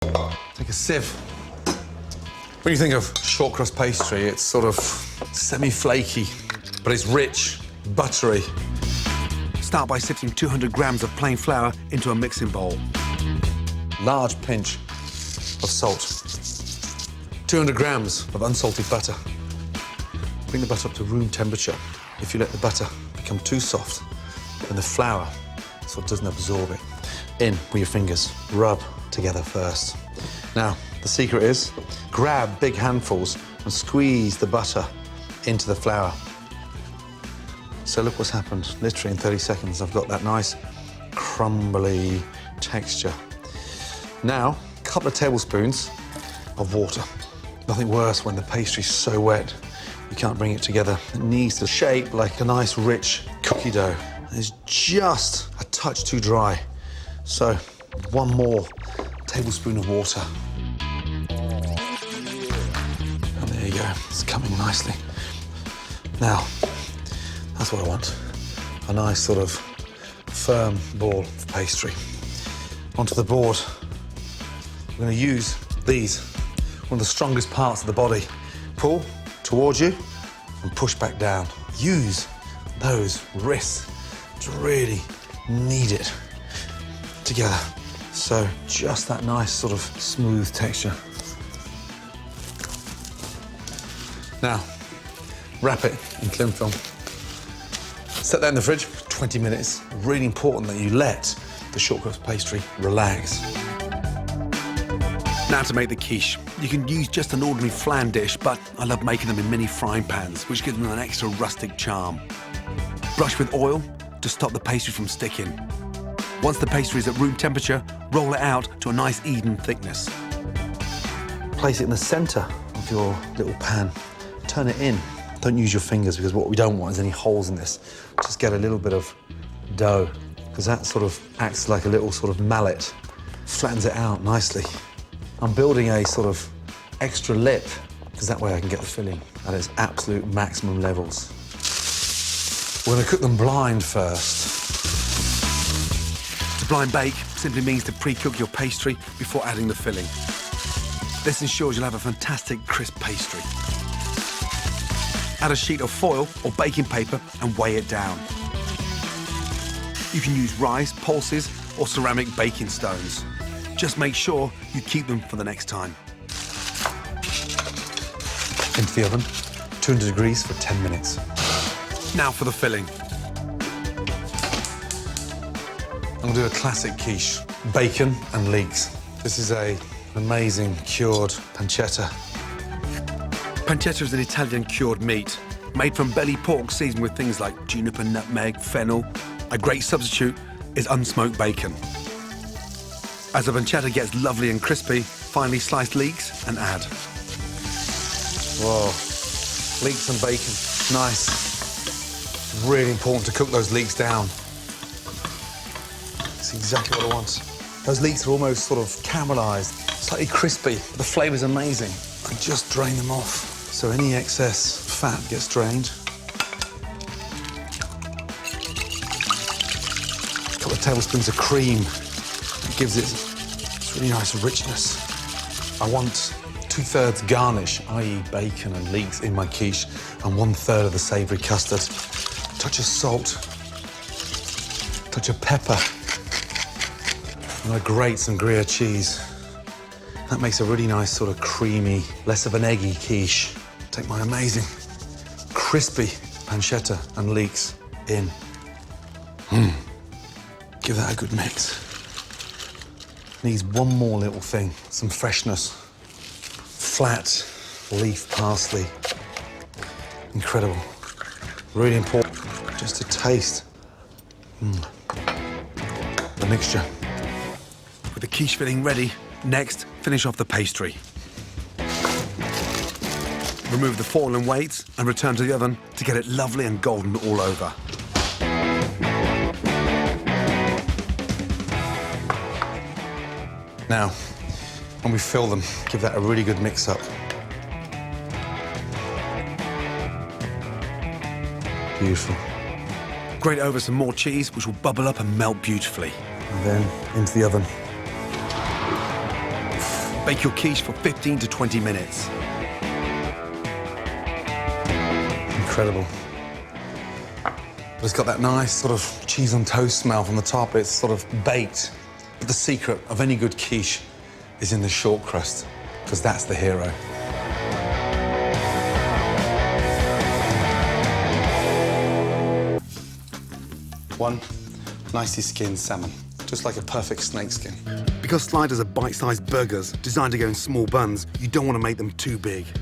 Take a sieve. When you think of shortcrust pastry, it's sort of semi-flaky, but it's rich, buttery. Start by sifting 200 grams of plain flour into a mixing bowl. Large pinch of salt. 200 grams of unsalted butter. Bring the butter up to room temperature. If you let the butter become too soft, then the flour sort of doesn't absorb it. In with your fingers, rub together first. Now, the secret is, grab big handfuls and squeeze the butter into the flour. So look what's happened. Literally in 30 seconds, I've got that nice crumbly texture. Now, a couple of tablespoons of water. Nothing worse when the pastry's so wet, you can't bring it together. It needs to shape like a nice, rich cookie dough. It's just a touch too dry. So, one more tablespoon of water. And there you go, it's coming nicely. Now, that's what I want. A nice sort of firm ball of pastry. Onto the board, we're going to use these, one of the strongest parts of the body. Pull towards you and push back down. Use those wrists to really knead it together. So just that nice sort of smooth texture. Now, wrap it in cling film. Set that in the fridge for 20 minutes. Really important that you let the shortcrust pastry relax. Now to make the quiche. You can use just an ordinary flan dish, but I love making them in mini frying pans, which gives them an extra rustic charm. Brush with oil to stop the pastry from sticking. Once the pastry is at room temperature, roll it out to a nice even thickness. Place it in the center of your little pan. Turn it in. Don't use your fingers, because what we don't want is any holes in this. Just get a little bit of dough, because that sort of acts like a little sort of mallet. Flattens it out nicely. I'm building a sort of extra lip, because that way I can get the filling at its absolute maximum levels. We're going to cook them blind first. To blind bake simply means to pre-cook your pastry before adding the filling. This ensures you'll have a fantastic crisp pastry. Add a sheet of foil or baking paper and weigh it down. You can use rice, pulses, or ceramic baking stones. Just make sure you keep them for the next time. Into the oven, 200 degrees for 10 minutes. Now for the filling. I'm going to do a classic quiche, bacon and leeks. This is an amazing cured pancetta. Pancetta is an Italian cured meat, made from belly pork seasoned with things like juniper, nutmeg, fennel. A great substitute is unsmoked bacon. As the pancetta gets lovely and crispy, finely slice leeks and add. Whoa, leeks and bacon, nice. Really important to cook those leeks down. That's exactly what I want. Those leeks are almost sort of caramelized, slightly crispy. The flavor's amazing. I just drain them off, so any excess fat gets drained. A couple of tablespoons of cream. It gives it this really nice richness. I want 2/3 garnish, i.e. bacon and leeks in my quiche, and 1/3 of the savoury custard. Touch of salt, touch of pepper. I'm gonna grate some Gruyere cheese. That makes a really nice sort of creamy, less of an eggy quiche. Take my amazing, crispy pancetta and leeks in. Give that a good mix. Needs one more little thing, some freshness. Flat leaf parsley. Incredible. Really important, just to taste the mixture. With the quiche filling ready, next, finish off the pastry. Remove the foil and weights and return to the oven to get it lovely and golden all over. Now, when we fill them, give that a really good mix up. Beautiful. Grate over some more cheese, which will bubble up and melt beautifully. And then into the oven. Bake your quiche for 15 to 20 minutes. Incredible. But it's got that nice sort of cheese on toast smell from the top. It's sort of baked. But the secret of any good quiche is in the short crust, because that's the hero. One nicely skinned salmon, just like a perfect snake skin. Because sliders are bite-sized burgers designed to go in small buns, you don't want to make them too big.